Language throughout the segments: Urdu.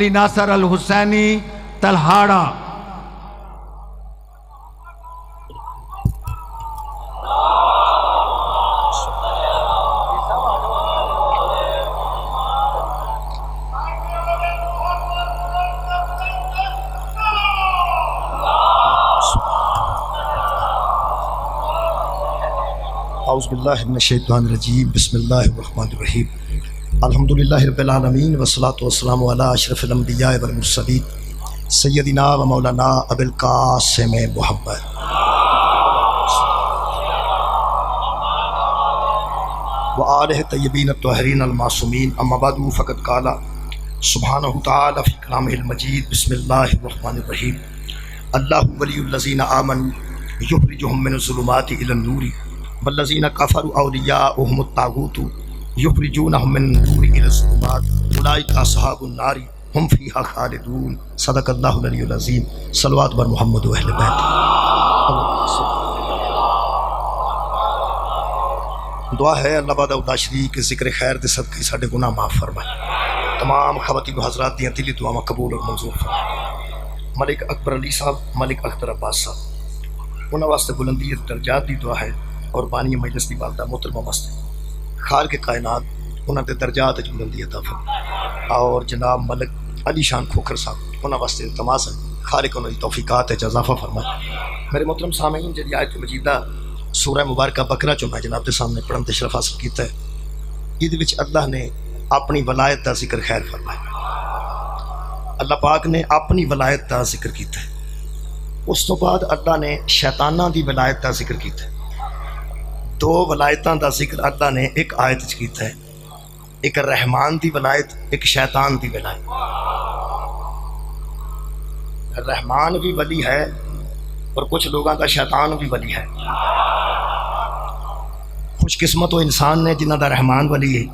علی ناصر الحسینی تلہاڑا۔ اعوذ باللہ من الشیطان الرجیم، بسم اللہ الرحمن الرحیم۔ الحمدللہ رب العالمین والصلاة والسلام علی اشرف الانبیاء والمرسلین سیدنا و مولانا ابی القاسم محمد وآلہ طیبین الطاہرین المعصومین، اما بعد فقد قال سبحانہ تعالی فی کلامہ المجید، بسم اللہ الرحمن الرحیم۔ اللہ ولی الذین آمنوا یخرجہم من الظلمات الی النور والذین کفروا اولیاؤہم الطاغوت یخرجونہم من النور الی الظلمات اولئک اصحاب النار ہم فیہا خالدون۔ صدق اللہ العلی العظیم۔ صلوات بر محمد و اہل بیت۔ دعا ہے اللہ بعد لا شریک کے ذکر خیر دے صدقے ساڈے گناہ معاف فرمائے، تمام خواتین و حضرات دیاں دلی دعاواں قبول اور منظور فرمائے۔ ملک اکبر علی صاحب، ملک اختر عباس صاحب، انہاں واسطے بلندی درجات دی دعا ہے، اور بانی مجلس دی والدہ محترمہ واسطے خالق کائنات انہاں دے درجات وچ بلندی عطا فرمائے، اور جناب ملک علی شان کھوکھر صاحب انہاں واسطے التماس ہے خالق انہاں دی توفیقات وچ اضافہ فرمائے۔ میرے محترم سامعین، جڑی آیت مجیدہ سورہ مبارکہ بقرہ چوں میں جناب دے سامنے پڑھن تے شرف حاصل کیتا ہے، یہ وچ اللہ نے اپنی ولایت دا ذکر خیر فرمایا۔ اللہ پاک نے اپنی ولایت دا ذکر کیتا ہے، اس تو بعد اللہ نے شیطاناں دی ولایت دا ذکر کیتا ہے۔ دو ولایتاں دا ذکر اللہ نے ایک آیت وچ کیتا ہے، ایک رحمان دی ولایت، ایک شیطان دی ولایت۔ رحمان بھی ولی ہے اور کچھ لوگاں کا شیطان بھی ولی ہے۔ خوش قسمت وہ انسان نے جنہاں دا رحمان ولی ہے،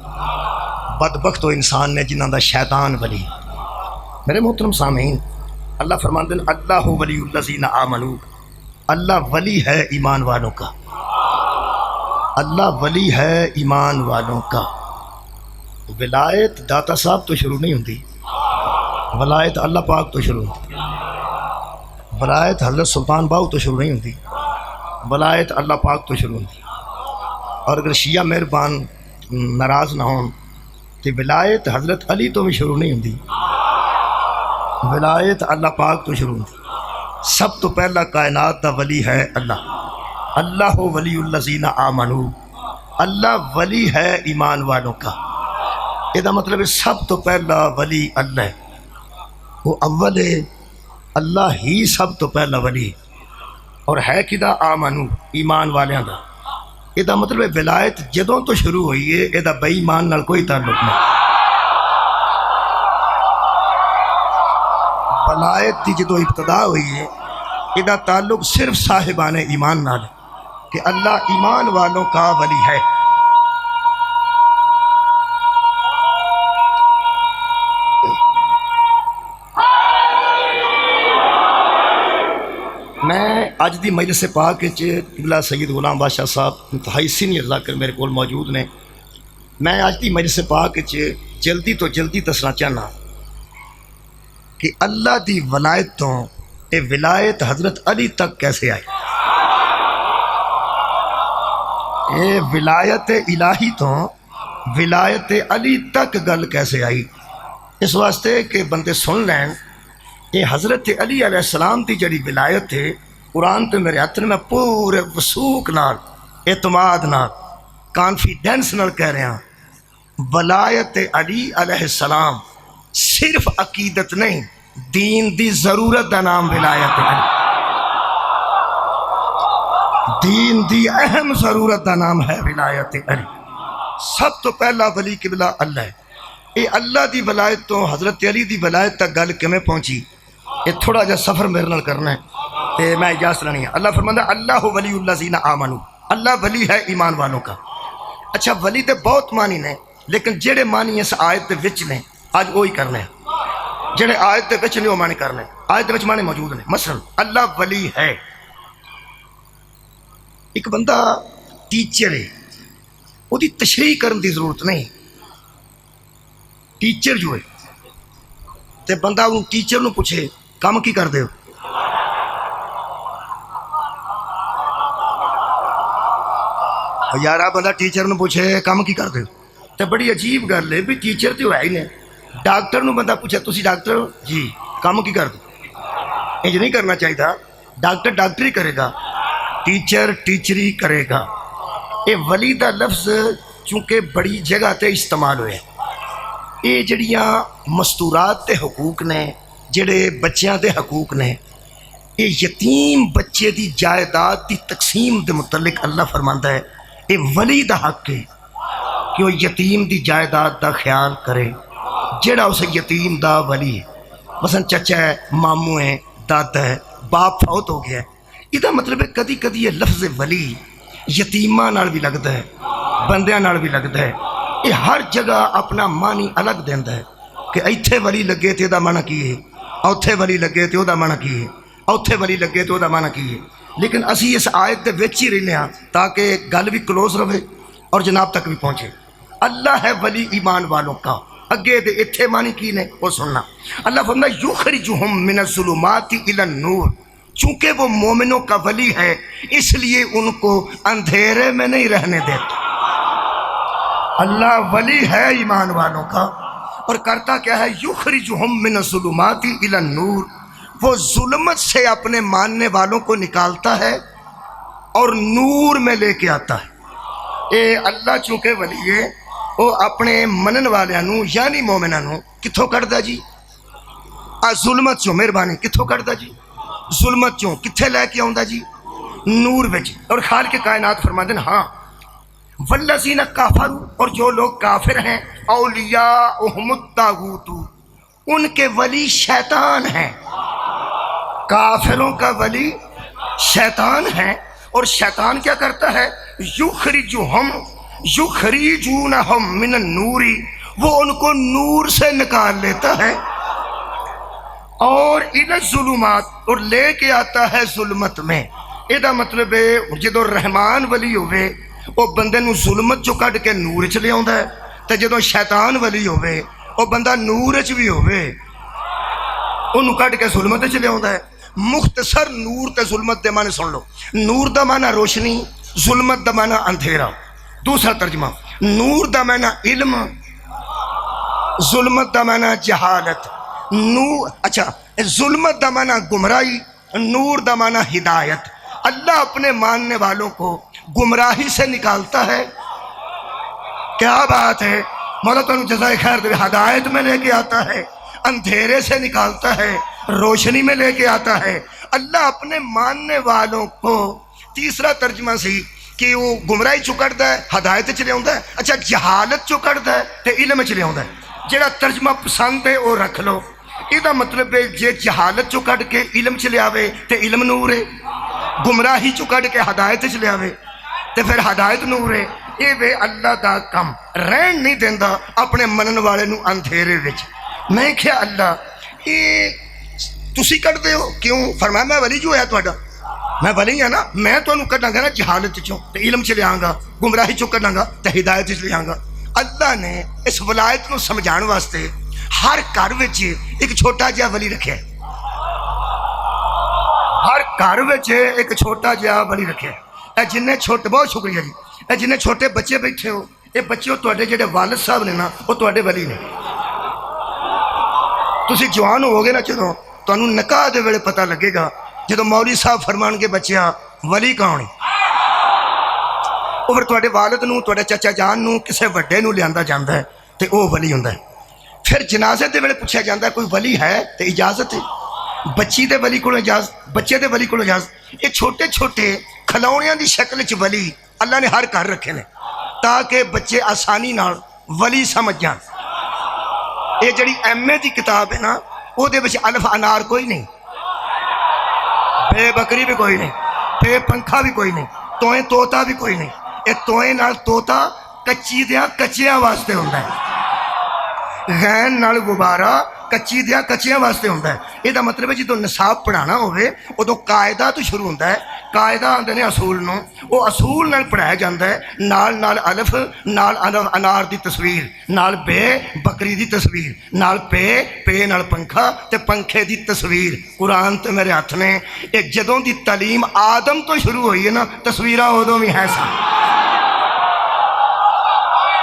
بدبخت وہ انسان نے جنہاں دا شیطان ولی ہے۔ میرے محترم سامعین، اللہ فرماتے ہیں اللہ ولی الذین آمنوا، اللہ ولی ہے ایمان والوں کا، اللہ ولی ہے ایمان والوں کا۔ ولایت داتا صاحب تو شروع نہیں ہوتی، ولایت اللہ پاک تو شروع ہوتی، ولایت حضرت سلطان باؤ تو شروع نہیں ہوتی، ولایت اللہ پاک تو شروع ہوتی۔ اور اگر شیعہ مہربان ناراض نہ ہوں تو ولایت حضرت علی تو بھی شروع نہیں ہوتی، ولایت اللہ پاک تو شروع ہوتی۔ سب تو پہلا کائنات دا ولی ہے اللہ، اللہ ولی الذین آمنوا، اللہ ولی ہے ایمان والوں کا۔ یہ دا مطلب ہے سب تو پہلا ولی اللہ ہے، وہ اول ہے، اللہ ہی سب تو پہلا ولی، اور ہے کدا آمنو ایمان والیاں دا۔ یہ دا مطلب ہے ولایت جدوں تو شروع ہوئی ہے، یہ دا بے ایمان نال کوئی تعلق نہیں۔ ولایت دی جدوں ابتدا ہوئی ہے، یہ دا تعلق صرف صاحبان ایمان نال ہے کہ اللہ ایمان والوں کا ولی ہے۔ میں اج دی مجلس پاک وچ قبلہ سید غلام بادشاہ صاحب انتہائی سینئر ذاکر میرے کول موجود نے، میں اج دی مجلس پاک وچ جلدی تو جلدی دسنا چاہنا کہ اللہ دی ولایت تو یہ ولایت حضرت علی تک کیسے آئی، یہ ولایت الہی تو ولایت علی تک گل کیسے آئی۔ اس واسطے کہ بندے سن لین، یہ حضرت علی علیہ السلام دی جڑی ولایت ہے، قرآن تے میرے ہاتھ میں پورے وثوق نال، اعتماد نال، کانفیڈنس نال کہہ رہے ہیں، ولایت علی علیہ السلام صرف عقیدت نہیں، دین دی ضرورت دا نام ولایت علی، دین دی اہم ضرورت دا نام ہے ولایت علی۔ سب تو پہلا ولی قبلہ اللہ ہے۔ یہ اللہ دی ولایت تو حضرت علی دی ولایت تک گل کیویں پہنچی، یہ تھوڑا جا سفر میرے نال کرنا ہے تے میں اجازت لینی ہے۔ اللہ فرماندا اللہ ولی الذین آمنوا، اللہ ولی ہے ایمان والوں کا۔ اچھا، ولی تے بہت معنی نے، لیکن جڑے معنی اس آیت دے وچ نے اج وہی کرنے ہیں، جڑے آیت دے وچ نے وہ معنی کرنے، آیت دے وچ معنی موجود نے۔ مثلا اللہ ولی ہے، ایک بندہ ٹیچر ہے، وہ دی تشریح کرن دی ضرورت نہیں، ٹیچر جو ہے تے بندہ وہ ٹیچر نو پوچھے کام کی کر دے ہو؟ یارا بندہ ٹیچر نو پوچھے کام کی کر دے ہو تے بڑی عجیب گل ہے بھی ٹیچر تو ہے ہی نہیں. ڈاکٹر نو بندہ پوچھے تسی ڈاکٹر ہو؟ جی. کام کی کر دو؟ انج نہیں کرنا چاہیے. ڈاکٹر ڈاکٹری کرے گا، ٹیچر ٹیچری کرے گا. یہ ولی دا لفظ چونکہ بڑی جگہ تے استعمال ہوئے، یہ جڑیاں مستورات تے حقوق نے، جڑے بچیاں دے حقوق نے، یہ یتیم بچے دی جائیداد دی تقسیم دے متعلق اللہ فرماندا ہے یہ ولی دا حق ہے کہ وہ یتیم دی جائیداد دا خیال کرے. جڑا اس یتیم دا ولی ہے، مثلا چچا ہے، ماموں ہے، دادا ہے، باپ فوت ہو گیا ہے، یہ مطلب ہے کدی کدی یہ لفظ ولی یتیماں نال بھی لگتا ہے، بندیاں نال بھی لگتا ہے. یہ ہر جگہ اپنا معنی الگ دیندا ہے کہ ایتھے ولی لگے تے دا معنی کی ہے، اوتھے ولی لگے تے او دا معنی کی ہے، اوتھے ولی لگے تے او دا معنی کی ہے. لیکن اسی اس آیت دے وچ ہی رہنے ہاں تاکہ گل بھی کلوز رہے اور جناب تک بھی پہنچے. اللہ ہے ولی ایمان والوں کا. اگے دے اتھے معنی کی نے وہ سننا. اللہ فرماتا ہے یخرجہم من الظلمات الی النور، چونکہ وہ مومنوں کا ولی ہے اس لیے ان کو اندھیرے میں نہیں رہنے دیتا. اللہ ولی ہے ایمان والوں کا اور کرتا کیا ہے؟ یخرجہم من الظلمات الی النور، وہ ظلمت سے اپنے ماننے والوں کو نکالتا ہے اور نور میں لے کے آتا ہے. اے اللہ چونکہ ولی ہے وہ اپنے منن والیاں یعنی مومناں کتھوں کڑدا جی؟ ظلمت چوں. مہربانی کتھوں کڑدا جی؟ ظلمت چوں. کتھے لے کے آوندا جی؟ نور وچ. اور خالق کائنات فرماندے ہیں ہاں والذین کافروا، اور جو لوگ کافر ہیں، اولیاءہم الطاغوت، ان کے ولی شیطان ہیں. کافروں کا ولی شیطان ہے. اور شیطان کیا کرتا ہے؟ یخرجونہم من النور، وہ ان کو نور سے نکال لیتا ہے اور الی الظلمات، اور لے کے آتا ہے ظلمت میں. یہ مطلب ہے جدو رحمان ولی ہوئے وہ بندے نو ظلمت چو کڈ کے نور چ لے آوندا ہے، تے جدو شیطان ولی ہوئے وہ بندہ نور چ بھی ہوئے انہوں کڈ کے ظلمت چ لے آوندا ہے. مختصر نور تے ظلمت دے معنی سن لو. نور دا معنی روشنی، ظلمت دا معنی اندھیرا. دوسرا ترجمہ، نور دا معنی علم، ظلمت دا معنی جہالت. ظلمت دا معنی گمراہی، نور دا معنی ہدایت. اللہ اپنے ماننے والوں کو گمراہی سے نکالتا ہے. کیا بات ہے! مولا تانوں جزائے خیر دے. ہدایت میں لے کے آتا ہے، اندھیرے سے نکالتا ہے، روشنی میں لے کے آتا ہے. اللہ اپنے ماننے والوں کو. تیسرا ترجمہ سی کہ وہ گمراہی چو کڑدا ہے، ہدایت چلے آوندا ہے. اچھا جہالت چو کڑدا ہے تے علم چلے آوندا ہے. جڑا ترجمہ پسند ہے وہ رکھ لو. یہ مطلب ہے جے جہالت چو کڈ کے علم چلے آوے تے علم نور ہے، گمراہی چو کڈ کے ہدایت چلے آوے تے پھر ہدایت نور ہے. یہ وے اللہ دا کم رہن نہیں دیندا اپنے منن والے نو اندھیرے وچ. میں کیا اللہ یہ تسی کڈ دے ہو کیوں؟ فرمایا میں ولی جو ہے تہاڈا، میں ولی ہاں نا، میں تانوں کڈاں گا نا جہالت چوں تے علم چ لیاں گا، گمراہی چوں کڈاں گا تے ہدایت چ لیاں گا. اللہ نے اس ولایت کو سمجھان واسطے ہر گھر وچ ایک چھوٹا جہا ولی رکھیا ہے. ہر گھر وچ ایک چھوٹا جہا ولی رکھیا ہے. اے جننے چھوٹے، بہت شکریہ جی، اے جننے چھوٹے بچے بیٹھے ہو، یہ بچے تواڈے جڑے والد صاحب نے نا وہ تواڈے ولی نے. تسی جوان ہو گے نا جدوں تانوں نکاح دے ویلے پتہ لگے گا جدوں مولوی صاحب فرمان کے بچیا ولی کون ہے. اور تواڈے والد نو، تواڈے چچا جان نو کسے وڈے نو لیاندا جاندا ہے تے او ولی ہوندا ہے. پھر جنازے دے ویلے پوچھا جاندا ہے کوئی ولی ہے تے اجازت ہے. بچی دے ولی کولوں اجازت، بچے دے ولی کولوں اجازت. یہ چھوٹے چھوٹے کھلونیاں دی شکل چ ولی اللہ نے ہر گھر رکھے نے تاکہ بچے آسانی نال ولی سمجھ جان. یہ جڑی ایم اے دی کتاب ہے نا وہ دے وچ الف انار کوئی نہیں، بے بکری بھی کوئی نہیں، بے پنکھا بھی کوئی نہیں، توئیں توتا بھی کوئی نہیں. یہ توئیں نال توتا کچی دیاں کچیاں واسطے ہوندا ہے، غین نال غبارہ ਕੱਚੀ ਦਿਆਂ ਕੱਚਿਆਂ ਵਾਸਤੇ ਹੁੰਦਾ ਹੈ। ਇਹਦਾ ਮਤਲਬ ਹੈ ਜਦੋਂ ਨਿਸਾਬ ਪੜ੍ਹਾਉਣਾ ਹੋਵੇ ਉਦੋਂ ਕਾਇਦਾ ਤੋਂ ਸ਼ੁਰੂ ਹੁੰਦਾ ਹੈ। ਕਾਇਦਾ ਆਉਂਦੇ ਨੇ ਅਸੂਲ ਨੂੰ, ਉਹ ਅਸੂਲ ਨਾਲ ਪੜ੍ਹਾਇਆ ਜਾਂਦਾ ਹੈ। ਨਾਲ ਨਾਲ ਅਲਫ, ਨਾਲ ਅਨਾਰ ਦੀ ਤਸਵੀਰ, ਨਾਲ ਬੇ ਬੱਕਰੀ ਦੀ ਤਸਵੀਰ, ਨਾਲ ਪੇ ਨਾਲ ਪੰਖਾ ਤੇ ਪੰਖੇ ਦੀ ਤਸਵੀਰ। ਕੁਰਾਨ ਤੇ ਮੇਰੇ ਹੱਥ ਨੇ। ਇਹ ਜਦੋਂ ਦੀ ਤਾਲੀਮ ਆਦਮ ਤੋਂ ਸ਼ੁਰੂ ਹੋਈ ਹੈ ਨਾ, ਤਸਵੀਰਾਂ ਉਦੋਂ ਵੀ ਹੈ ਸਨ।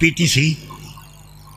PTC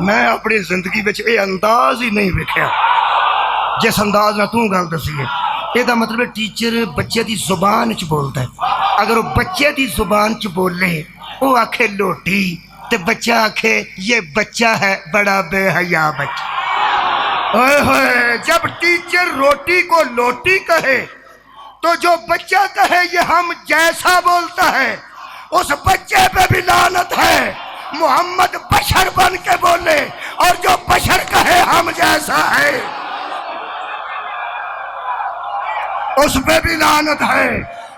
میں اپنی زندگی وچ یہ انداز ہی نہیں ویکھیا جس انداز نہ توں گل دسی ہے. یہ مطلب ہے ٹیچر بچے دی زبان چ بولتا ہے. اگر وہ بچے دی زبان چ بولے وہ آکھے لوٹی تے بچہ آکھے یہ بچہ ہے بڑا بے حیا بچہ. اوئے ہوئے جب ٹیچر روٹی کو لوٹی کہے تو جو بچہ کہے یہ ہم جیسا بولتا ہے اس بچے پہ بھی لعنت ہے. محمد بشر بن کے بولے اور جو بشر کہے ہم جیسا ہے اس پہ بھی لعنت ہے.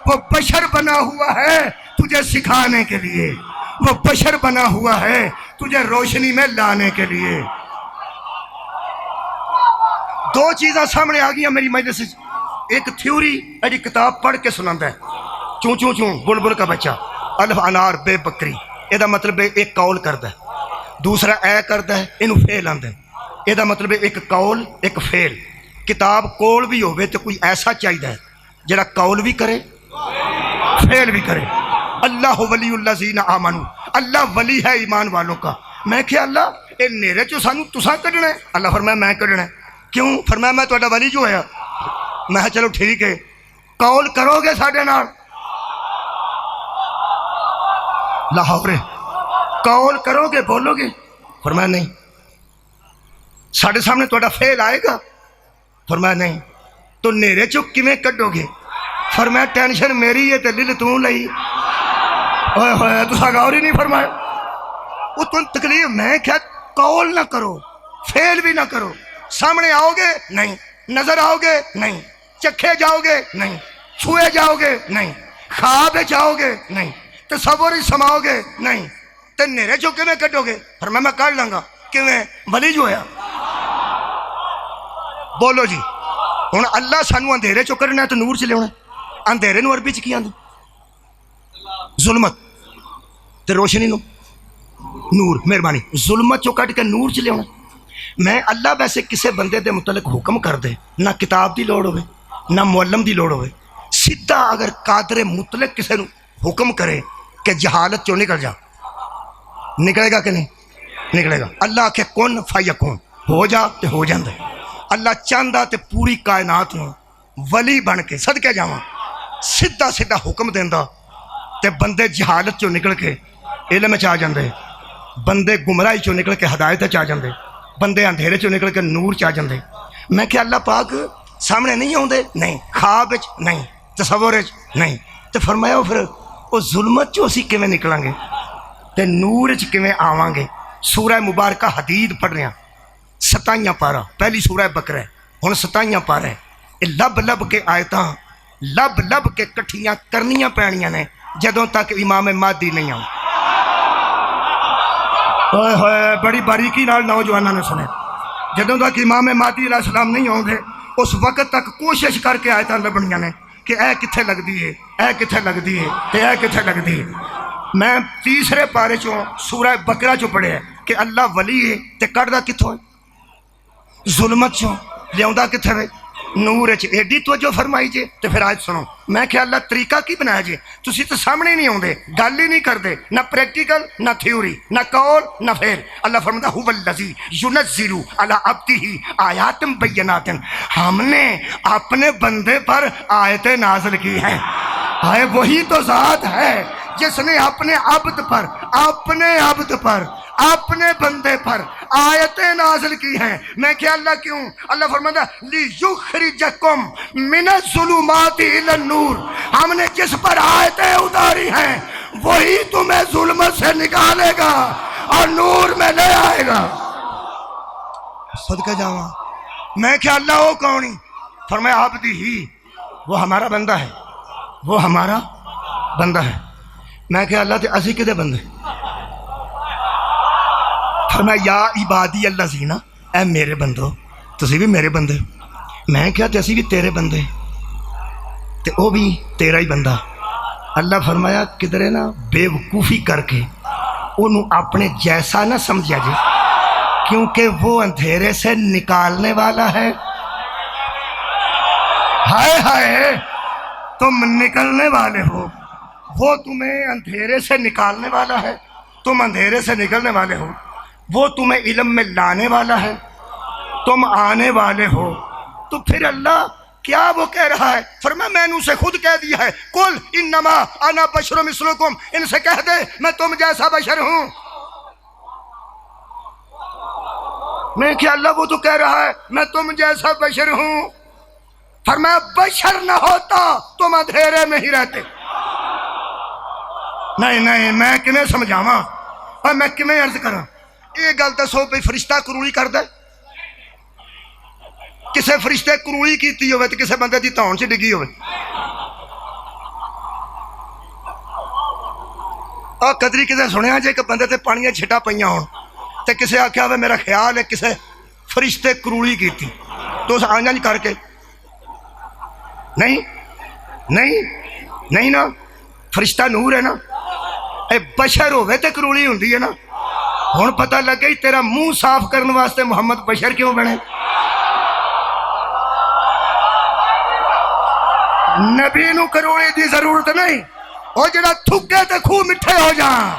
وہ بشر بنا ہوا ہے تجھے سکھانے کے لیے, وہ بشر بنا ہوا ہے تجھے روشنی میں لانے کے لیے. دو چیزاں سامنے آ گئی میری مجلس. ایک تھیوری ایڈی کتاب پڑھ کے سناتا ہے چون چون چون بلبل کا بچہ الف انار بے بکری, یہ مطلب ہے ایک قول کرتا ہے. دوسرا اے کرتا ہے انہوں فیل آندے, یہ مطلب ہے ایک قول ایک فیل. کتاب کول بھی ہوئے تو کوئی ایسا چاہیے جڑا قول بھی کرے فیل بھی کرے. اللہ ولی الذین آمنو, اللہ ولی ہے ایمان والوں کا. میں کہ اللہ اے نیرے چو سانو تساں کڈنا ہے. اللہ فرمایا میں کڈنا ہے. کیوں؟ فرمایا میں تہاڈا ولی جو ہے. میں کہا چلو ٹھیک ہے قول کرو گے ساڈے نال لاہور قول کرو گے بولو گے؟ فرمایا نہیں. ساڈے سامنے تہاڈا فعل آئے گا؟ فرمایا نہیں. تو نیرے چو کیویں کڈو گے؟ فرمایا ٹینشن میری ہے تے لل توں لئی. اوئے ہوئے تساں غور ہی نہیں فرمایا. وہ تم تکلیف. میں کیا قول نہ کرو فعل بھی نہ کرو. سامنے آؤ گے نہیں, نظر آؤ گے نہیں, چکھے جاؤ گے نہیں, چھوئے جاؤ گے نہیں, خواب جاؤ گے نہیں, تصور ہی سماؤ گے نہیں, تے نیرے چو کیویں کڈو گے؟ فرمایا میں کڈ لاں گا. کیویں؟ ولی جو ہے. بولو جی ہن اللہ سانو اندھیرے چو کڈنا ہے تو نور چ لیاونا. اندھیرے نو عربی چ کی آندے؟ ظلمت. تے روشنی نو نور. مہربانی ظلمت چو کڈ کے نور چ لیاونا. میں اللہ ویسے کسے بندے دے متعلق حکم کر دے نہ کتاب دی لوڑ ہوئے نہ معلم دی لوڑ ہوئے, سیدھا اگر قادر مطلق کسے نو حکم کرے کہ جہالت چو نکل جا, نکلے گا کہ نہیں نکلے گا؟ اللہ کہ کن فیکون, ہو جا تے ہو جاندے. اللہ چاہندا تے پوری کائنات نو ولی بن کے صدقے جاواں سیدھا سیدھا حکم دیندا تے بندے جہالت چو نکل کے علم چ آ جاندے, بندے گمراہی چو نکل کے ہدایت چ آ جاندے, بندے اندھیرے چو نکل کے نور چ آ جاندے. میں کہ اللہ پاک سامنے نہیں آوندے؟ نہیں. خواب وچ نہیں, تصور وچ نہیں. تے فرمایا پھر وہ ظلمت چو اسی کیویں نکلاں گے تے نور وچ کیویں آواں گے؟ سورہ مبارکہ حدید پڑھ رہے ہیں 27 پارہ, پہلی سورہ بقرہ ہن 27 پارہ. یہ لب لب کے آیتاں لب لب کے کٹھیاں کرنیاں پینیاں نے جدوں تک امام مہدی نہیں آؤ. ہوئے ہوئے بڑی باریکی نال نوجوانوں نے سنے. جدوں تک امام مہدی علیہ السلام نہیں آؤں گے اس وقت تک کوشش کر کے آیتاں لبنیاں نے کہ اے کتھے لگدی ہے, اے کتھے لگدی ہے تے اے کتھے لگدی ہے. میں تیسرے پارے چوں سورہ بقرہ چوں پڑھیا کہ اللہ ولی ہے تے کڈدا کتھوں ہے؟ ظلمت چوں. لیاوندا کتھے وے؟ نور چ. ایڈی توجہ فرمائی جے. تے پھر آج سنو میں کہ اللہ طریقہ کی بنایا جے؟ تسی تے سامنے نہیں آوندے, گل ہی نہیں کردے, نہ پریکٹیکل نہ تھیوری نہ قول نہ فعل. اللہ فرماتا هو الذی ينزل علی عبده آیات بینات, ہم نے اپنے بندے پر آیتیں نازل کی ہیں. ہائے وہی تو ذات ہے جس نے اپنے عبد پر اپنے بندے پر آیتیں نازل کی ہیں. میں کہ اللہ کیوں؟ اللہ فرماتا لیخرجکم من الظلمات الی النور, ہم نے جس پر آیتیں اتاری ہیں وہی تمہیں ظلمت سے نکالے گا اور نور میں لے آئے گا. صدقہ جاواں. میں کہ اللہ وہ کون؟ فرمایا عبدی ہی, وہ ہمارا بندہ ہے, وہ ہمارا بندہ ہے. میں کہ اللہ تے اسی کدے بندے؟ فرمایا یا عبادی الذین, اے میرے بندو تسی بھی میرے بندے. میں کیا تے اسی بھی تیرے بندے تے او بھی تیرا ہی بندہ. اللہ فرمایا کدرے نا بے وقوفی کر کے انہوں اپنے جیسا نہ سمجھا جائے, کیونکہ وہ اندھیرے سے نکالنے والا ہے. ہائے ہائے تم نکلنے والے ہو, وہ تمہیں اندھیرے سے نکالنے والا ہے, تم اندھیرے سے نکلنے والے ہو. وہ تمہیں علم میں لانے والا ہے، تم آنے والے ہو، تو پھر اللہ کیا وہ کہہ رہا ہے؟ فرمایا میں نے اسے خود کہہ دیا ہے، قل انما انا بشر مثلکم، ان سے کہہ دے میں تم جیسا بشر ہوں۔ میں کیا اللہ وہ تو کہہ رہا ہے میں تم جیسا بشر ہوں، فرمایا بشر نہ ہوتا تم اندھیرے میں ہی رہتے۔ نہیں میں کمیں سمجھاواں اور میں کمیں عرض کراں؟ یہ گل دسو بھئی فرشتہ قروڑی کر دے؟ کسے فرشتے قروڑی کیتی ہوئے تو کسے بندے دی تون سے ڈگی ہوئے؟ اور قدری کسے سنیا جائے کہ بندے تے پانیاں چھٹا پئیاں ہون تے کسے آکھیا ہوئے میرا خیال ہے کسے فرشتے قروڑی کیتی، تو اس آنجانج کر کے نہیں نا، فرشتہ نور ہے نا، اے بشر ہوئے تے قروڑی ہوندی ہے نا۔ ہن پتہ لگ گئی تیرا منہ صاف کرنے واسطے محمد بشر کیوں بنے؟ نبی نو قروڑی دی ضرورت نہیں، او جڑا تھکے تے خوہ مٹھے ہو جائیں۔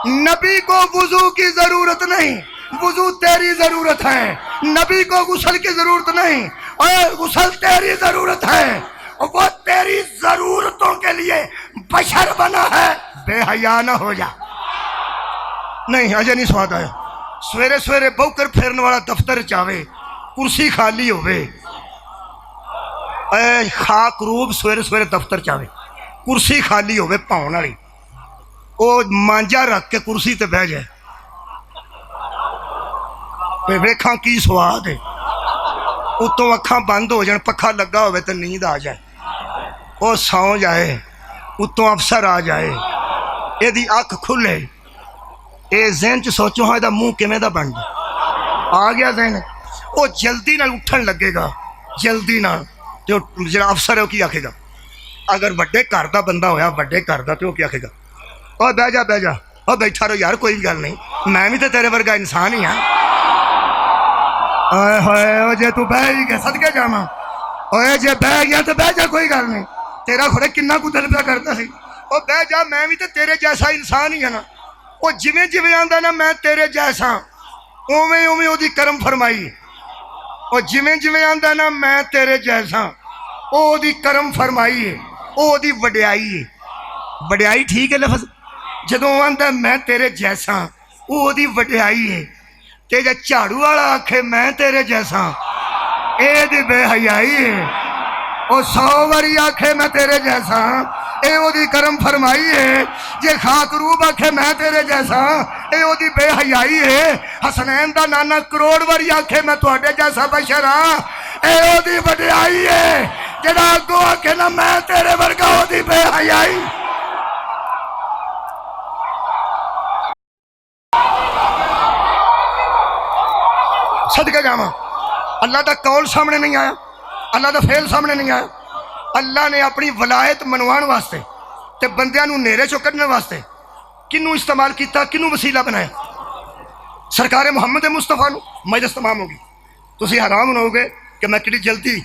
نبی کو وضو کی ضرورت نہیں، وضو تیری ضرورت ہے۔ نبی کو غسل کی ضرورت نہیں، اور غسل تیری ضرورت ہے۔ وہ تیری ضرورتوں کے لیے بشر بنا ہے، بے حیا نہ ہو جا۔ نہیں اجے نہیں سواد آیا۔ سویرے سویرے بوکر پھیرن والا دفتر چاہے، کرسی خالی ہوئے، اے خاک روب سویرے سویرے دفتر چاہے، کرسی خالی ہوئے پاؤن والی، وہ مانجا رکھ کے کرسی تے بہ جائے، ویکھاں کی سواد ہے۔ اتوں اکھاں بند ہو جان، پکھا لگا ہوئے تو نیند آ جائے، وہ سو جائے، اتوں افسر آ جائے، یہ دی اکھ کھلے، اے ذہن چ سوچو ہاں دا منہ کیویں دا بن جائے۔ آ گیا ذہن، وہ جلدی نال اٹھن لگے گا، جلدی نال۔ جو جڑا افسر ہے وہ کی آکھے گا؟ اگر وڈے گھر دا بندہ ہویا، وڈے گھر دا، تو وہ کی آکھے گا؟ او بہ جا او بیٹھا رہو یار، کوئی گل نہیں، میں بھی تے تیرے ورگا انسان ہی ہاں۔ اوئے ہوئے او جے تو بہ ہی گیا، صدقے جاواں، اوئے جے بہ گیا تو بہ جا، کوئی گل نہیں، تیرا کھڑے کنا کو دل پہ کرتا سی، او بہ جا، میں بھی تے تیرے جیسا انسان ہی ہاں نا۔ وہ جویں جویں آندا نا میں تیرے جیسا، اوویں اوویں او دی کرم فرمائی۔ وہ جویں جویں آندا نا میں تیرے جیسا، او دی کرم فرمائی ہے، او دی وڈیائی ہے۔ وڈیائی ٹھیک ہے لفظ؟ جدوں آندا میں تیرے جیسا، او دی وڈیائی ہے۔ تے جے جھاڑو والا آکھے میں تیرے جیسا، اے دی بے حیائی ہے۔ او 100 واری آکھے میں تیرے جیسا، اے او دی کرم فرمائی ہے۔ جے خاک روب آکھے میں تیرے جیسا، اے او دی بے حیائی ہے۔ حسنین دا نانا کروڑ واری آکھے میں تواڈے جیسا بشر ہاں، اے او دی وڈیائی ہے۔ جڑا اگوں آکھے نا میں تیرے ورگا، او دی بے حیائی۔ صدقہ جاواں، اللہ دا قول سامنے نہیں آیا، اللہ دا فعل سامنے نہیں آیا۔ اللہ نے اپنی ولایت منوان واسطے تے بندیاں نو نیرے چوں کڈنے واسطے کنوں استعمال کیتا، کنوں وسیلہ بنایا؟ سرکار محمد مصطفیٰ نو۔ مجلس تمام ہوگی، تسی حیران ہو گے کہ میں کتنی جلدی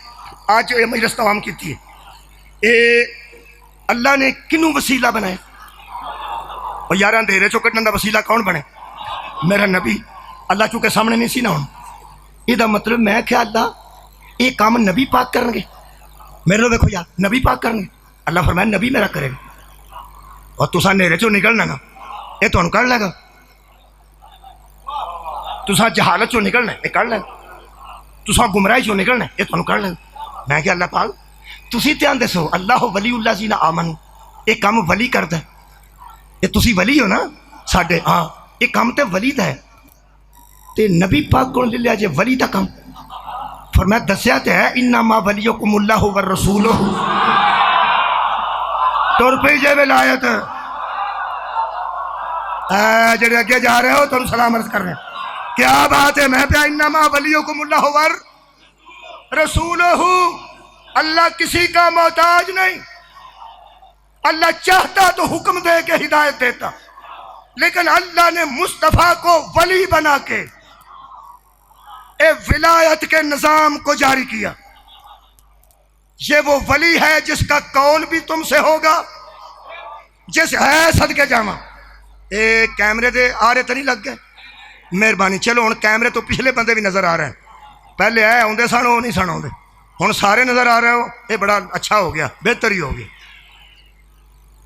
آج یہ مجلس تمام کیتی ہے۔ اے اللہ نے کنوں وسیلہ بنایا؟ اور یار اندھیرے چوں کڈن دا وسیلہ کون بنے؟ میرا نبی۔ اللہ چونکہ سامنے نہیں سی نہ ہوں، یہ دا مطلب میں کہ اللہ یہ کام نبی پاک کرن گے؟ میرے لوگ دیکھو یار، نبی پاک کرن گے؟ اللہ فرمایا نبی میرا کرے گا، اور تساں نیرے چوں نکلنا نا، یہ تہن کر لے گا۔ تساں جہالت چوں نکلنا، یہ کر لے گا۔ تساں گمراہی چوں نکلنا، یہ تہن کر لے گا۔ میں کہ اللہ پاک تسی دھیان دسو، اللہ ولی اللہ جی نہ آمن، یہ کام ولی کردا ہے۔ یہ تسی ولی ہو نا ساڈے، ہاں یہ کام تے ولی دا ہے، تے نبی پاک کون لے لیا جے ولی دا کام؟ فرمایا دسیا تے ہے انما ولیکم اللہ والرسول، تر پہ جے ولایت جڑے اگے جا رہے ہو تم سلام عرض کر رہے ہیں، کیا بات ہے؟ میں پہ انما ولیکم اللہ والرسول، اللہ کسی کا محتاج نہیں۔ اللہ چاہتا تو حکم دے کے ہدایت دیتا، لیکن اللہ نے مصطفیٰ کو ولی بنا کے اے ولایت کے نظام کو جاری کیا۔ یہ وہ ولی ہے جس کا قول بھی تم سے ہوگا، جس ہے صدقے جاواں یہ کیمرے دے آرے تو نہیں لگ گئے؟ مہربانی چلو ہوں کیمرے تو پچھلے بندے بھی نظر آ رہے ہیں، پہلے آئے آدھے سن وہ نہیں سن آتے، ہوں سارے نظر آ رہے ہو، یہ بڑا اچھا ہو گیا، بہتر ہی ہو گیا۔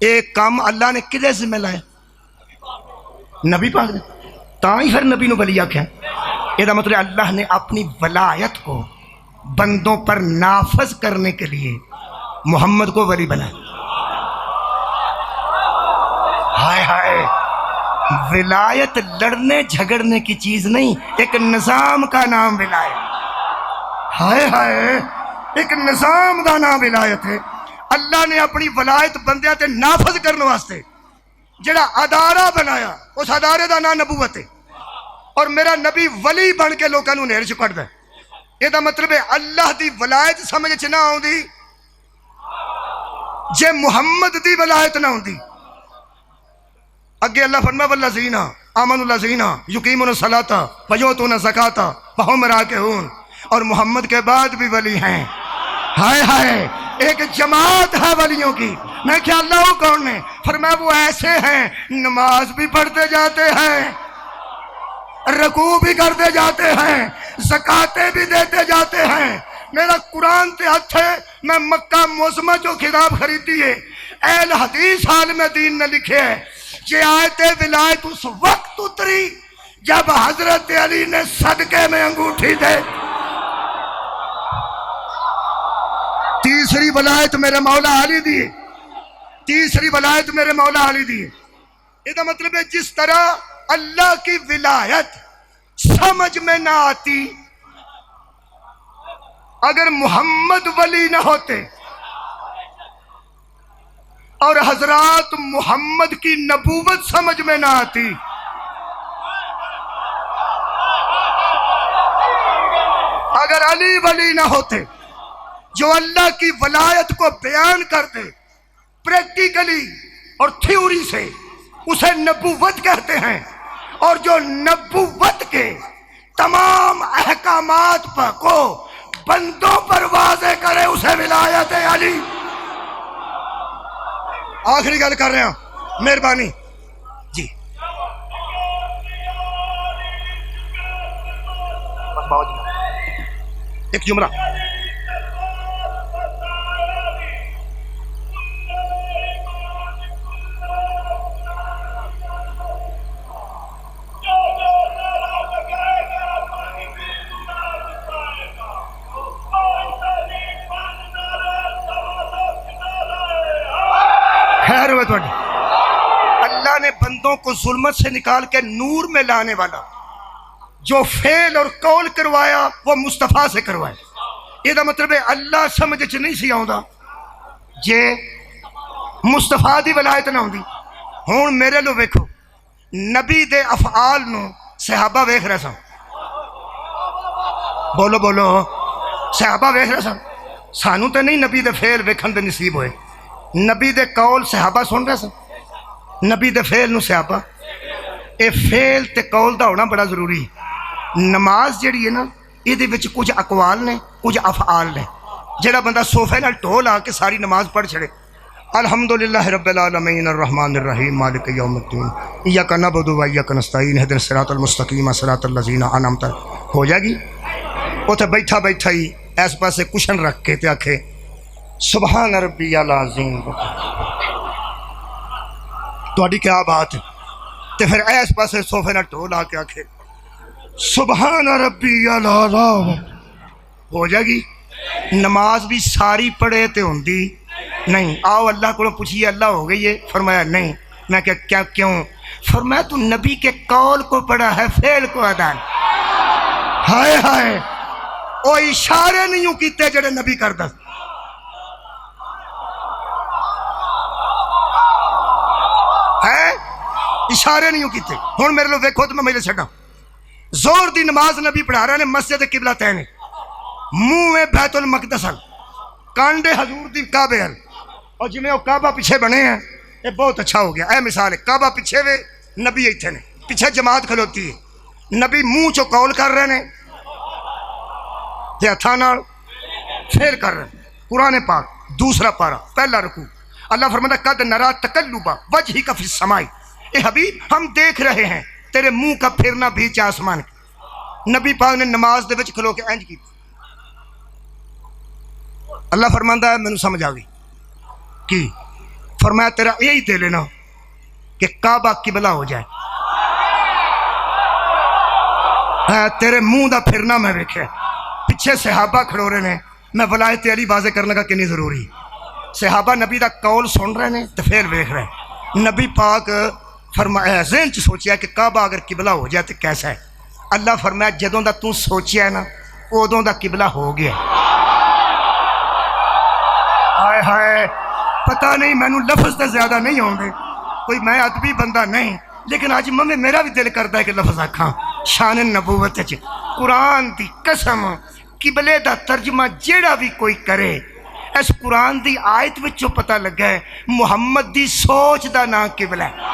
یہ کام اللہ نے کدے ذمہ لایا؟ نبی پاک نے، تا ہی پھر نبی نو ولی آکھیا۔ یہ مطلب اللہ نے اپنی ولایت کو بندوں پر نافذ کرنے کے لیے محمد کو ولی بنایا۔ ہائے ہائے، ولایت لڑنے جھگڑنے کی چیز نہیں، ایک نظام کا نام ولایت۔ ہائے ہائے، ایک نظام دا نام ولایت ہے۔ اللہ نے اپنی ولایت بندیاں تے نافذ کرنے واسطے جڑا ادارہ بنایا، اس ادارے دا نام نبوت ہے، اور میرا نبی ولی بن کے لوگوں کو نیڑ چ کڈدا ہے۔ یہ مطلب ہے اللہ دی ولایت سمجھ چ نہ آؤندی جے محمد دی ولایت نہ ہوندی۔ اگے اللہ فرما والذین آمنوا الذین یقیمون الصلاۃ ویؤتون الزکاۃ وہم راکعون، اور محمد کے بعد بھی ولی ہیں۔ ہائے ہائے، ایک جماعت ہے ولیوں کی۔ میں کیا اللہ وہ کون ہے؟ فرمایا وہ ایسے ہیں نماز بھی پڑھتے جاتے ہیں، رکوع بھی کرتے جاتے ہیں، زکاتیں بھی دیتے جاتے ہیں۔ میرا قرآن تے ہاتھ ہے، میں مکہ معظمہ جو کتاب خریدی ہے، اہل حدیث عالم دین نے لکھے ہے، یہ آیت ولایت اس وقت اتری جب حضرت علی نے صدقے میں انگوٹھی دے۔ تیسری ولایت میرے مولا علی دی، تیسری ولایت میرے مولا علی دی۔ یہ مطلب ہے جس طرح اللہ کی ولایت سمجھ میں نہ آتی اگر محمد ولی نہ ہوتے، اور حضرات محمد کی نبوت سمجھ میں نہ آتی، اگر علی ولی نہ ہوتے جو اللہ کی ولایت کو بیان کرتے پریکٹیکلی اور تھیوری سے، اسے نبوت کہتے ہیں، اور جو نبوت کے تمام احکامات پر کو بندوں پر واضح کرے اسے ولایت علی۔ آخری گل کر رہے ہیں، مہربانی جی۔ ایک جملہ خیر ہوئے تھوڑی۔ اللہ نے بندوں کو ظلمت سے نکال کے نور میں لانے والا جو فعل اور قول کروایا وہ مصطفیٰ سے کروایا۔ یہ مطلب ہے اللہ سمجھ چ نہیں سی آؤں جے مصطفیٰ دی ولایت نہ ہوندی۔ ہوں میرے لو ویکھو، نبی دے افعال نو صحابہ ویکھ رہے سن، بولو بولو، صحابہ ویکھ رہے سن۔ سانو تے نہیں نبی دے فعل ویکھن دے نصیب ہوئے، نبی دے قول صحابہ سن رہے سن، نبی دے فعل نو صحابہ۔ اے فعل تے قول دا ہونا بڑا ضروری ہے۔ نماز جڑی ہے نا، یہ دے وچ کچھ اقوال نے کچھ افعال نے۔ جڑا بندہ صوفے نال ٹھول آ کے ساری نماز پڑھ چھڑے، الحمدللہ رب العالمین الرحمن الرحیم مالک یوم الدین ایاک نعبد و ایاک نستعین اہدنا الصراط المستقیم صراط الذین انعمت، ہو جائے گی۔ اوتھے بیٹھا بیٹھا ہی اس پاسے کشن رکھ کے تے آکھے سبحان ربی العظیم، تہاڈی کیا بات ہے؟ تے پھر اس پاسے صوفے نال ٹھول آ کے آکھے سبحان ربی العظیم، ہو جائے گی۔ نماز بھی ساری پڑھے تے ہوندی نہیں۔ آؤ اللہ کو پوچھیے اللہ ہو گئی ہے؟ فرمایا نہیں۔ میں کہ کیا کیوں؟ فرمایا تو نبی کے قول کو پڑھا ہے، فعل کو ادا نہیں۔ ہائے ہائے، وہ اشارے نہیں کیتے جڑے نبی کردا، ہے اشارے نہیں کیتے۔ ہوں میرے لو ویکھو تو میں میرے چھڈا، زور دی نماز نبی پڑھا رہے نے مسجد قبلہ تین، منہ میں بیت المقدس، کانڈے حضور دی کعبے، اور جی میں وہ کعبہ پیچھے بنے ہیں، یہ بہت اچھا ہو گیا۔ اے مثال ہے، کعبہ پیچھے وے، نبی ایتھے نے، پیچھے جماعت کھلوتی ہے، نبی منہ چو قول کر رہے نے تے ہتھاں نال فعل کر رہے ہیں۔ قرآن پاک دوسرا پارہ پہلا رکوع، اللہ فرماتا قد نرا تقلب وجہک فی السماء، اے حبیب ہم دیکھ رہے ہیں تیرے منہ کا پھرنا بیچ آسمان کی۔ نبی پاک نے نماز دے وچ کھلو کے انج کی، اللہ فرماندا ہے مینوں سمجھ آ گئی کی، فرمایا تیرا یہی دے لینا کہ کعبہ قبلہ ہو جائے۔ تیرے منہ دا پھرنا میں ویکھیا، پیچھے صحابہ کھڑو رہے نے، میں ولایت علی واضح کرنے لگا کنی ضروری، صحابہ نبی دا قول سن رہے نے تو پھر ویکھ رہے۔ نبی پاک فرمایا ذہن چ سوچیا کہ کعبہ اگر قبلہ ہو جائے تو کیسا ہے؟ اللہ فرمایا جدوں دا تو سوچیا ہے نا ادوں دا قبلہ ہو گیا۔ ہائے ہائے، پتہ نہیں مینوں لفظ تو زیادہ نہیں ہوندے، کوئی میں ادبی بندہ نہیں، لیکن آج ممی میرا بھی دل کرتا ہے کہ لفظ آکھاں شان نبوت چ قرآن دی قسم قبلے دا ترجمہ جیڑا بھی کوئی کرے اس قرآن دی آیت وچوں پتہ لگا ہے محمد دی سوچ دا نام قبلہ ہے۔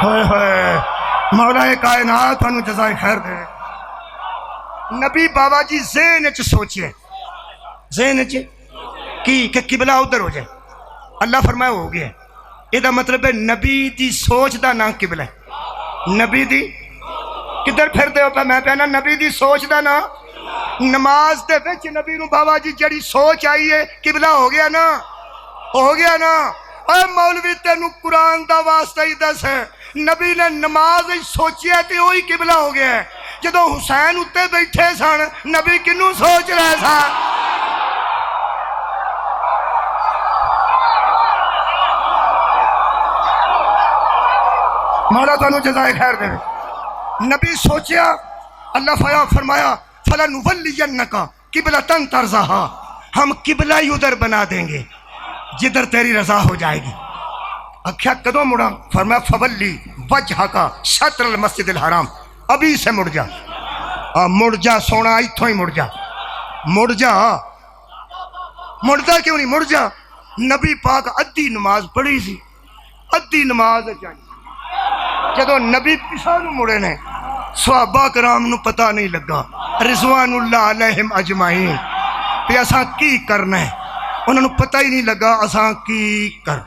ہوئے ہوئے، مولا کائنات انہوں جزائے خیر دے۔ نبی بابا جی ذہن چ سوچے، ذہن چ کی کہ قبلہ ادھر ہو جائے، اللہ فرمایا ہو گیا۔ یہ دا مطلب ہے نبی دی سوچ دا نام قبلہ ہے۔ نبی دی کدھر پھر دے ہو پہ میں پہنا نبی دی سوچ دا نام نماز دے وچ نبی نو بابا جی جڑی سوچ آئی ہے قبلہ ہو گیا نا، ہو گیا نا۔ اے مولوی تینوں قرآن دا واسطہ ہی دس ہے، نبی نے نماز سوچی ہے تے وہی قبلہ ہو گیا ہے۔ جدوں حسین اتے بیٹھے سن نبی کنوں سوچ رہے سن؟ مولا تانوں جزائے خیر دے۔ نبی سوچیا، اللہ فرمایا فَلَنُوَلِّيَنَّكَ قِبْلَةً تَرْضَاهَا، ہم قبلہ ہی ادھر بنا دیں گے جدھر تیری رضا ہو جائے گی۔ اکھیا کدوں مڑا؟ فرمایا فَوَلِّ وَجْهَكَ شَطْرَ الْمَسْجِدِ الْحَرَامِ، ابھی سے مڑ جا، مڑ جا سونا، ایتھوں ہی مڑ جا، مڑ جا۔ مڑتا کیوں نہیں؟ مڑ جا۔ نبی پاک ادھی نماز پڑھی سی، ادھی نماز چاہیے جدو نبی پیچھے نو مڑے نے صحابہ کرام نو پتہ نہیں لگا رضوان اللہ علیہم اجمعین کہ اساں کی کرنا ہے، انہوں نے پتہ ہی نہیں لگا اساں کی کر۔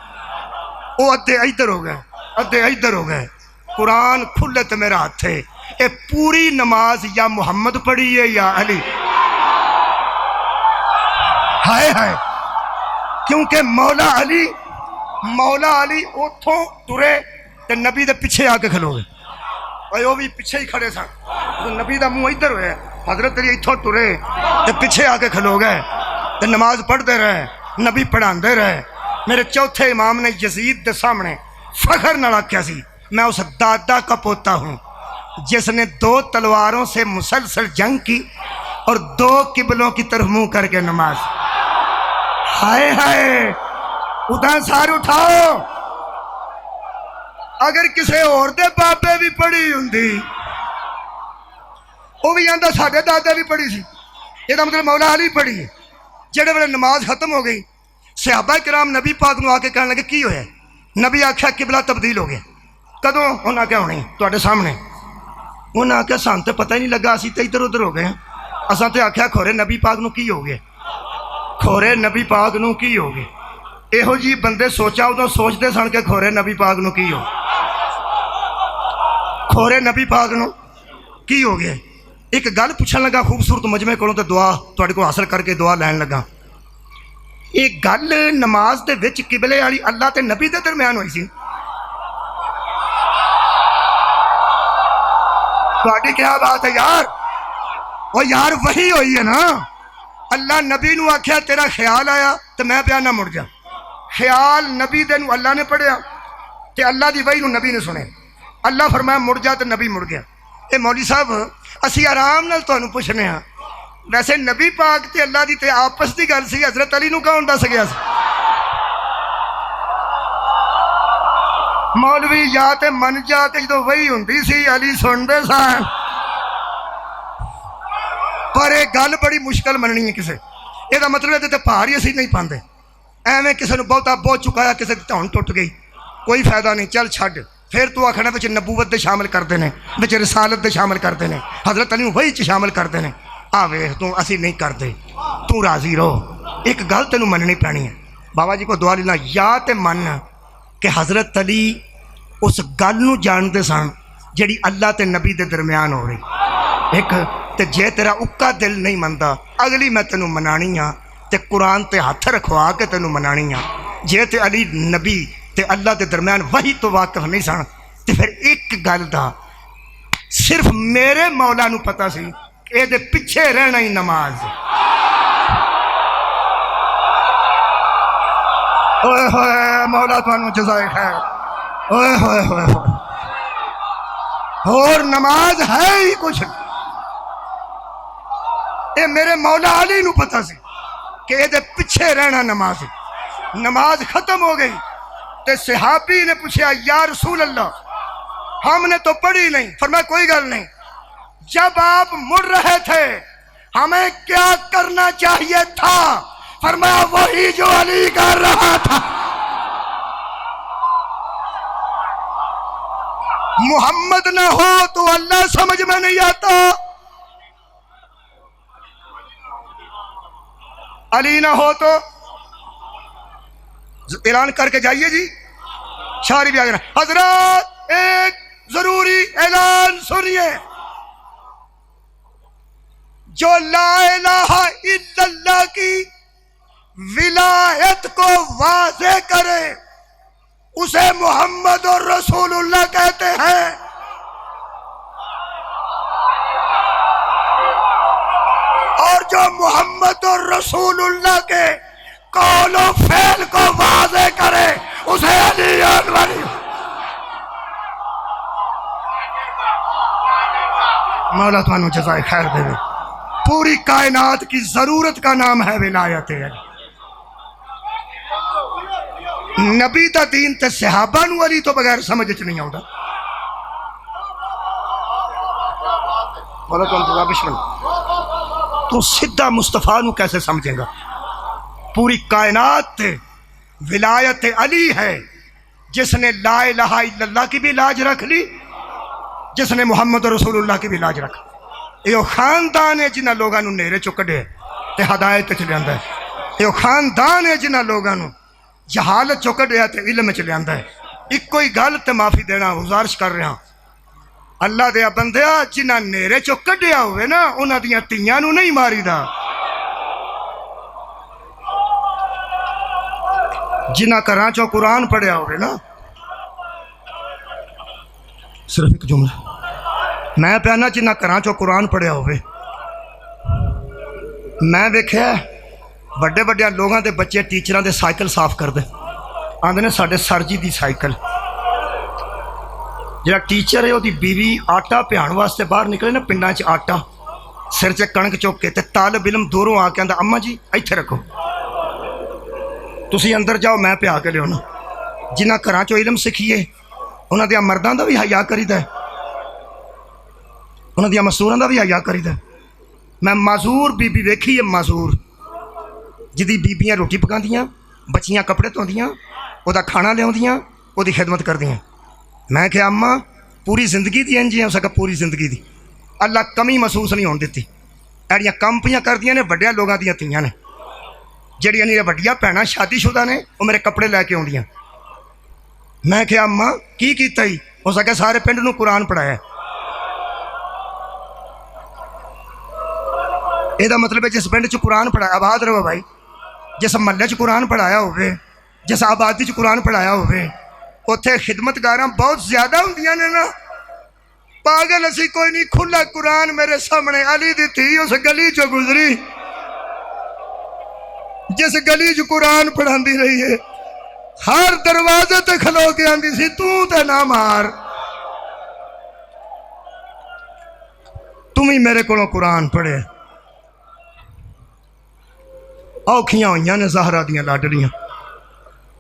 وہ ادھے ادھر ہو گئے، ادھے ادھر ہو گئے۔ قرآن کھلے تو میرا ہاتھ ہے، اے پوری نماز یا محمد پڑھی ہے یا علی۔ ہائے ہائے، کیونکہ مولا علی اتھوں ترے تے نبی دے پیچھے آ کے کھلو گئے، اور وہ بھی پیچھے ہی کھڑے سن، نبی دا منہ ادھر ہوئے، حضرت علی اتھوں ترے تے پیچھے آ کے کھلو گئے تے نماز پڑھتے رہے، نبی پڑھاندے رہے۔ میرے چوتھے امام نے یزید دے سامنے فخر نہ رکھا سی، میں اس دادا کا پوتا ہوں جس نے 2 تلواروں سے مسلسل جنگ کی اور 2 قبلوں کی طرف منہ کر کے نماز۔ ہائے ہائے، ادھر سار اٹھاؤ، اگر کسی اور دے بابے بھی پڑھی ہوندی وہ بھی آندا ساڈے دادے بھی پڑھی سی، یہ مطلب مولا علی پڑھی ہے۔ جڑے ویلے نماز ختم ہو گئی صحابہ کرام نبی پاک نو آ کے کہنے لگے کی ہویا؟ نبی آکھیا قبلہ تبدیل ہو گیا۔ کدوں؟ انہاں کیا ہونی تواڈے سامنے؟ انہاں آکھیا سان تے پتہ ہی نہیں لگا، اسی تے ادھر ادھر ہو گئے، اساں تے آکھیا کھورے نبی پاک نو کی ہو گیا، کھورے نبی پاک نو کی ہو گیا۔ یہو جی بندے سوچا ادوں سوچتے سن کہ کھورے نبی پاک نو کی ہو، کھورے نبی پاک نو کی ہو گیا۔ ایک گل پوچھن لگا خوبصورت مجمع کولوں تے دعا تواڈے کو حاصل کر کے دعا لین لگا۔ ایک گل نماز دے وچ قبلے والی اللہ تے نبی دے درمیان ہوئی سی، تواڈی کیا بات ہے یار؟ وہ یار وہی ہوئی ہے نا، اللہ نبی نو آکھیا تیرا خیال آیا تو میں پیا نہ مڑ جا، خیال نبی دے نو اللہ نے پڑھیا تے اللہ دی وحی نو نبی نے سنے، اللہ فرمایا مڑ جا تے نبی مڑ گیا۔ اے مولوی صاحب اسی آرام نال تانوں پوچھنے ہاں، ویسے نبی پاک تے اللہ دی تے آپس دی گل سی، حضرت علی نو کون دس گیا سی؟ مولوی یا تے من جا کے جدوں وہی ہوندی سی علی سنتے سن، پر یہ گل بڑی مشکل مننی ہے کسے، یہ مطلب ہے پہاڑ ہی اسی نہیں پاندے، ایویں کسی نے بہتا بہت چکایا کسی کی دھون ٹوٹ گئی، کوئی فائدہ نہیں، چل چھڈ۔ پھر تو آخنا بچ نبوت دے شامل کرتے ہیں، بچ رسالت دے شامل کرتے ہیں، حضرت علی وہی چ شامل کرتے ہیں۔ آ ویخ تو اسی نہیں کرتے، تو راضی رہو۔ ایک گل تینوں مننی پینی ہے، بابا جی کو دعا لینا، یا تے من کہ حضرت علی اس گل نو جانتے سن جڑی اللہ تے نبی دے درمیان ہو رہی. ایک تے جے تیرا اکا دل نہیں مندا اگلی میں تینوں منانی ہاں تے قرآن تے ہاتھ رکھوا کے تینوں منانی ہاں. جے تے علی نبی تے اللہ دے درمیان وہی تو واقف نہیں سن تے پھر ایک گل دا صرف میرے مولا نو پتہ سی اے دے پیچھے رہنا ہی نماز. اوئے ہوئے مولا تانوں جزائے خیر. اوئے ہوئے ہوئے ہوئے اور نماز ہے ہی کچھ. اے میرے مولا علی نو پتہ سی کہ اے دے پیچھے رہنا نماز. نماز ختم ہو گئی تے صحابی نے پوچھا یا رسول اللہ ہم نے تو پڑھی نہیں. فرمایا کوئی گل نہیں, جب آپ مڑ رہے تھے ہمیں کیا کرنا چاہیے تھا؟ فرمایا وہی جو علی کر رہا تھا. محمد نہ ہو تو اللہ سمجھ میں نہیں آتا, علی نہ ہو تو اعلان کر کے جائیے جی. شاری بھی آ گیا. حضرات ایک ضروری اعلان سنیے, جو لا الہ الا اللہ کی ولایت کو واضح کرے اسے محمد اور رسول اللہ کہتے ہیں. اور جو محمد اور رسول اللہ کے قول و فعل کو واضح کرے اسے علی اکبر. مولا تمہوں جزائے خیر دے. پوری کائنات کی ضرورت کا نام ہے ولایت علی. نبی دا دین تے صحابہ نو علی تو بغیر سمجھ چ نہیں آتا. مولا تمہوں جزائے بشمل. تو سدھا مصطفیٰ نو کیسے سمجھیں گا؟ پوری کائنات تے ولایت علی ہے جس نے لا الہ الا اللہ کی بھی لاج رکھ لی, جس نے محمد رسول اللہ کی بھی لاج رکھ. یہ خاندان ہے جنہ لوگاں نو نیرے چو کڈے تے ہدایت چ لیاندا ہے. یہ خاندان ہے جنہ لوگاں نو جہالت چو کڈیا تے علم چ لیاندا ہے. ایک کوئی گل تے معافی دینا گزارش کر رہا, اللہ دیا بندیا جنہ نیرے چو کڈیا ہوئے نا انہاں دیاں تیاں نو نہیں ماری دا. جنہ گھراں چو قرآن پڑھیا ہوئے نا, صرف ایک جملہ میں پیانا جنہ گھراں چو قرآن پڑھیا ہوئے. میں دیکھیا بڑے بڑے لوگاں دے بچے ٹیچراں دے سائیکل صاف کر دے, آندے نے ساڈے سر جی دی سائیکل. جڑا ٹیچر ہے وہ دی بیوی آٹا پیان واسطے باہر نکلے نا پنڈاں چ آٹا سر چ کنک چک کے تے طالب علم دوروں آ کے آندا اماں جی ایتھے رکھو تسی اندر جاؤ میں پیا کے لیاؤنا. جنہ گھراں چو علم سکھیے انہاں دیاں مرداں دا بھی حیا کریدا ہے, انہاں دیاں مسوراں دا بھی حیا کریدا ہے. میں معذور بی بی ویکھی ہے, معذور جدی بیبیاں روٹی پکاندیاں, بچیاں کپڑے دھوندیاں, او دا کھانا لیاؤندیاں, او دی خدمت کردیاں. میں کہ اماں پوری زندگی دی انجی ہے. اس کا پوری زندگی دی اللہ کمی محسوس نہیں ہون دیتی. ایڑیاں کم پیاں کردیاں نے وڈیاں لوگاں دیاں تیاں نے, جڑیاں میرے وڈیاں بھੈਣਾں شادی شدہ نے وہ میرے کپڑے لے کے آؤندیاں. میں کہ اماں کی کیتا ہی؟ ہو سکے سارے پنڈ نو قرآن پڑھایا. یہ دا مطلب ہے جس پنڈ چ قرآن پڑھایا آباد رہو بھائی, جس محلے چ قرآن پڑھایا ہوئے, جس آبادی چ قرآن پڑھایا ہوئے, اتھے خدمتگاراں بہت زیادہ ہوندیاں نے نا. پاگل اسی کوئی نہیں, کھلا قرآن میرے سامنے علی دی تھی اس گلی چو گزری جس گلی چ قرآن پڑھاندی رہی ہے, ہر دروازے تے کھلو کے آندی سی تو تے نہ مار, تم ہی میرے کو قرآن پڑھے. اوکھیاں ہوئیاں نے زہرا دیاں لاڈلیاں,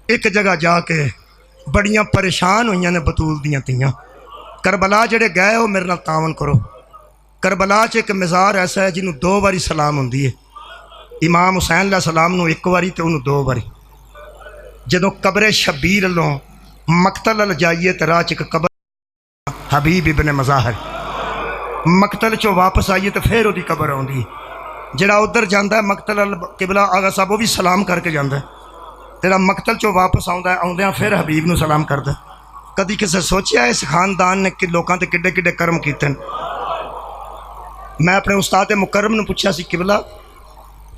ایک جگہ جا کے بڑیاں پریشان ہوئیاں نے بطول دیاں تیاں. کربلا جڑے گئے ہو میرے نال تعاون کرو. کربلا چ ایک مزار ایسا ہے جنہوں 2 باری سلام ہوندی ہے. امام حسین علیہ السلام نو 1 باری تے انہوں 2 باری. جدوں قبر شبیر لوں مقتل ال جائیے تے راہ چ ایک قبر حبیب ابن مظاہر, مقتل چو واپس آئیے تے پھر وہ دی قبر آوندی. جڑا ادھر جاندا ہے مقتل ال قبلہ آغا صاحب وہ بھی سلام کر کے جاندا ہے. تیرا مقتل چو واپس آؤندیاں پھر حبیب نو سلام کردا. کدی کسے سوچیا اس خاندان نے کہ لوکاں تے کڈے کڈے کرم کیتے ہیں؟ میں اپنے استاد مکرم نے پوچھا سی قبلہ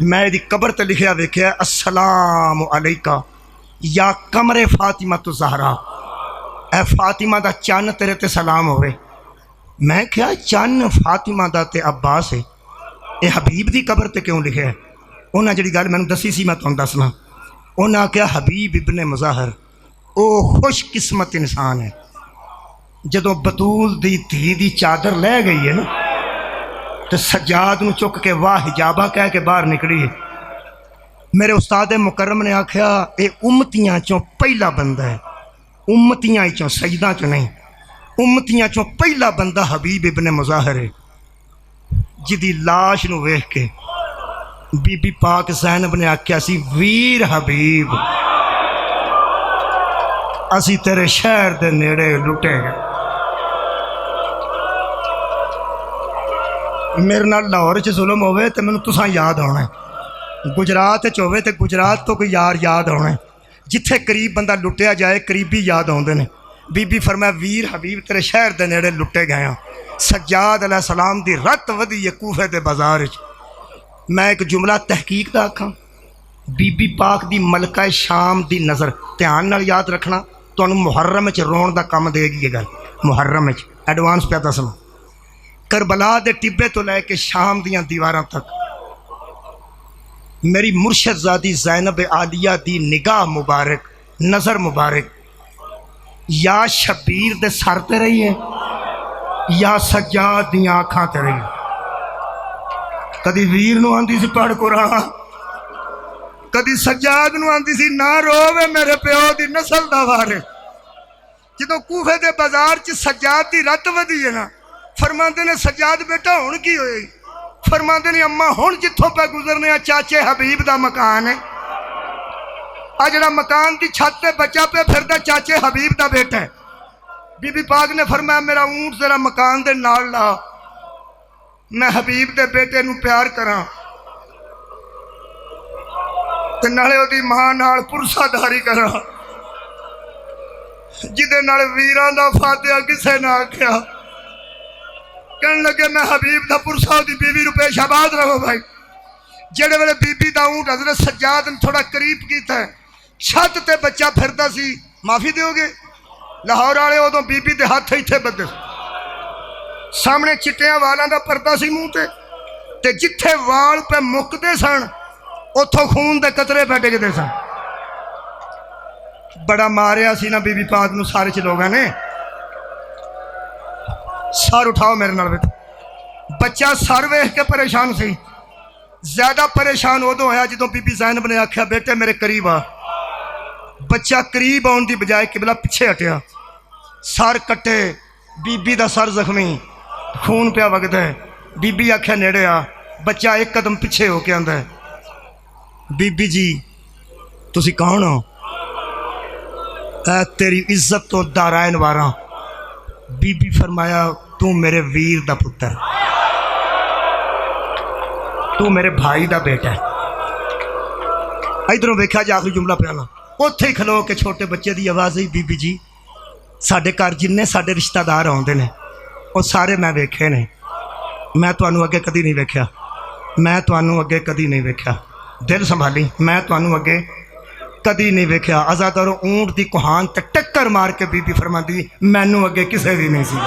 میں دی قبر تے لکھیا ویکھیا السلام علیکہ یا قمر فاطمہ الزہرا، اے فاطمہ دا چن تیرے تے سلام ہوئے. میں کیا چن فاطمہ دا تے عباس ہے، اے حبیب دی قبر تے کیوں لکھیا ہے؟ انہاں جڑی گل مینوں دسی سی میں تھانوں دسنا. انہاں کیا حبیب ابن مظاہر او خوش قسمت انسان ہے. جدوں بطول دی دھی دی چادر لے گئی ہے نا تو سجاد نو چک کے واہ حجابہ کہہ کے باہر نکلی ہے. میرے استاد مکرم نے آکھیا اے امتیاں چوں پہلا بندہ ہے، امتیاں چوں سجدہ چوں نہیں، امتیاں چوں پہلا بندہ حبیب ابن مظاہر ہے جدی لاش نو ویکھ کے بی بی پاک زینب نے آکھیا سی ویر حبیب اسی تیرے شہر دے نیڑے لٹے گئے. میرے نال لاہور چ ظلم ہوئے تو مینوں تساں یاد ہونا ہے، گجرات چ ہوئے تو گجرات تو کوئی یار یاد ہونا ہے. جتھے قریب بندہ لٹیا جائے قریبی یاد آؤندے نے. بی بی فرمایا ویر حبیب تیرے شہر دے نیڑے لٹے گئے ہاں. سجاد علیہ السلام دی رت ودی ہے کوفے دے بازار وچ. میں ایک جملہ تحقیق دا آکھاں، بی بی پاک دی ملکہ شام دی نظر دھیان نال یاد رکھنا، تانوں محرم وچ رون دا کم دے گی یہ گل. محرم وچ ایڈوانس پہ دسنا، کربلا دے ٹبے تو لے کے شام دیاں دیواراں تک میری مرشد زادی زینب عالیہ دی نگاہ مبارک نظر مبارک یا شبیر دے سر تے رہی ہے یا سجاد دیاں آنکھاں تے رہی ہے. کدی ویر نو آندی سی پڑھ قرآن، کدی سجاد نو آندی سی نہ رووے میرے پیو دی نسل دا وارث. جدوں کوفے دے بازار چ سجاد دی رت ودی ہے نا فرماندے نے سجاد بیٹا ہن کی ہوئے؟ فرماندے نے اماں ہن جتھوں پہ گزرنے آ چاچے حبیب دا مکان ہے، آ جڑا مکان دی چھت تے بچہ پہ پھردا چاچے حبیب دا بیٹا ہے. بی بی پاک نے فرمایا میرا اونٹ ذرا مکان دے نال لا، میں حبیب دے بیٹے نو پیار کراں تے نالے او دی ماں نال پرسا داری کراں جدے نال ویراں دا فاتحہ کسے نہ آکھیا. کہنے لگے میں حبیب دا پرسا دی بیوی رو پیش آباد رہو بھائی. جڑے ویلے بی بی دا اونٹ حضرت سجاد نے تھوڑا قریب کیتا ہے، چھت تے بچہ پھردا سی، معافی دیو گے لاہور والے ادوں بی بی دے ہاتھ ایتھے بدے سامنے چٹیاں والاں دا پردہ سی منہ تے جتھے وال پہ مکدے سن اتھوں خون دے قطرے پہ ڈگدے سن. بڑا ماریا سی نا بی بی پاک نو سارے چ لوگاں نے. سر اٹھاؤ میرے نال بیٹھو. بچہ سر ویکھ کے پریشان سی، زیادہ پریشان ادوں ہویا جدوں بی بی زینب نے آکھیا بیٹے میرے قریب آ. بچہ قریب آن دی بجائے قبلہ پیچھے ہٹیا، سر کٹے، بی بی دا سر زخمی، خون پیا وگدا ہے. بی بی آکھیا نیڑے آ. بچہ ایک قدم پیچھے ہو کے آندا ہے بی بی جی تسی کون ہو؟ اے تیری عزت تو دارائن واراں. بی بی فرمایا تو میرے ویر دا پتر، تو میرے بھائی دا بیٹا ہے. ادھروں ویکھیا جا آخری جملہ پیانا اوتھے ہی کھلو کے چھوٹے بچے دی آواز آئی بی بی جی ساڈے گھر جننے ساڈے رشتہ دار آوندے نے وہ سارے میں ویکھے نے، میں تانوں اگے کدی نہیں ویکھیا، میں تانوں اگے کدی نہیں ویکھیا. دل سنبھالی، میں تانوں اگے کدی نہیں ویکھیا. آزادارو اونٹ دی کوہان تے ٹکر مار کے بی بی فرماندی مینوں اگے کسے بھی نہیں سی.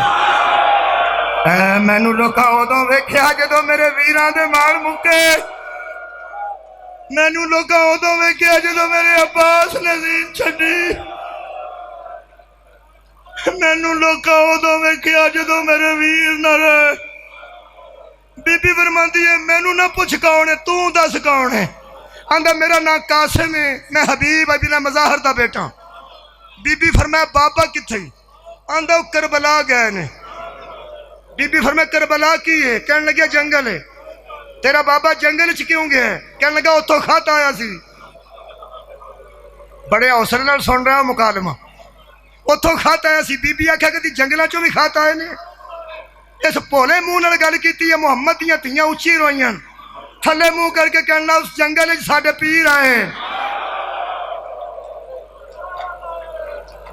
اے مینوں لوکاں ادوں ویکھیا جدوں میرے ویراں دے مار مکے، مینوں لوکاں ادوں ویکھیا جدوں میرے عباس نے زین چھڈی، مینوں لوکاں ادوں ویکھیا جدوں میرے ویر نہ رہے. بی بی فرماندی ہے مینوں نہ پوچھ کون ہے، تو دس کون ہے؟ آندا میرا نام قاسم ہے، میں حبیب ابن مظاہر دا بیٹا. بی بی فرمایا بابا کتھے؟ آندا وہ کربلا گئے نے. بی بی فرمایا کربلا کی ہے؟ کہنے لگا جنگل ہے. تیرا بابا جنگل چ کیوں گیا ہے؟ کہنے لگا اتوں خط آیا سی. بڑے حوصلے نال سن رہا مکالمہ. اتوں خط آیا سی. بی بی آکھیا کدی جنگلاں چوں بھی خط آئے نے؟ اس بھولے منہ نال گل کیتی ہے. محمد دیاں تھیاں اچھی روئیاں، تھلے منہ کر کے کہنا اس جنگل ساڈے پیر آئے.